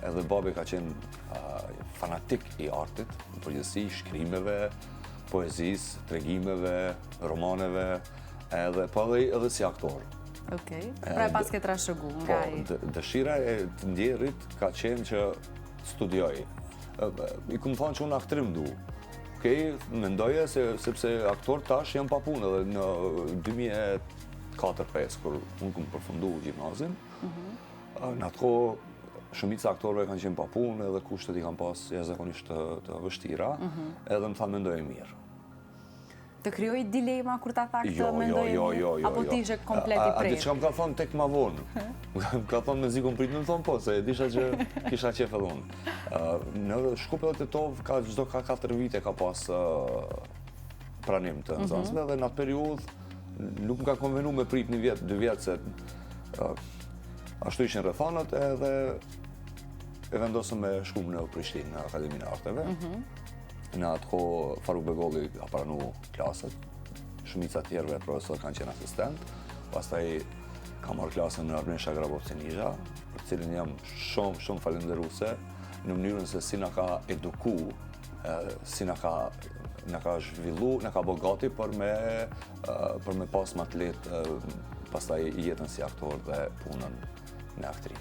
edhe babi ka qenë fanatik i artit, në përgjithësi, shkrimeve, poezisë, tregimeve, romaneve, po edhe si aktor. Okej, pra pas ke trashëgu nga i... Dëshira e të ndjerit ka qenë që studioj. I këmë thonë që unë aktrim du. Mendoje sepse aktor tash janë pa punë edhe në 2004-2005, kur unë këmë përfundu gjimnazin, në atë kohë shumica aktorëve kanë qenë pa punë edhe kushtet i kanë pas jashtëzakonisht të vështira, edhe më thanë mendoje mirë. Të kryoj dilema kur ta tha këtë mendoje mirë? Apo ti ishe komplet i prejtë? Ati që kam ka thonë tek ma vonë. Më ka thonë me zikun pritë, më thonë po, se disha që kisha qef edhe unë. Në Shkup e Tovë, çdo ka 4 vite ka pas pranim të nxënësve, dhe në atë periudhë nuk më ka konvenu me prit 1 vjet, 2 vjet, se ashtu ishin rrethanat edhe e vendosëm me shku në Prishtinë, në Akademinë e Arteve. Në atë kohë Faruk Begolli ka pranu klasët, shumica tjerëve profesor kanë qenë asistent, pastaj ka marrë klasën në Armen Shagrabov Sinizha, për cilin jam shumë falenderuese në mënyrën se si na ka eduku, si na ka zhvillu, na ka bo gati për me pas më të lehtë pastaj jetën si aktor dhe punën në aktrim.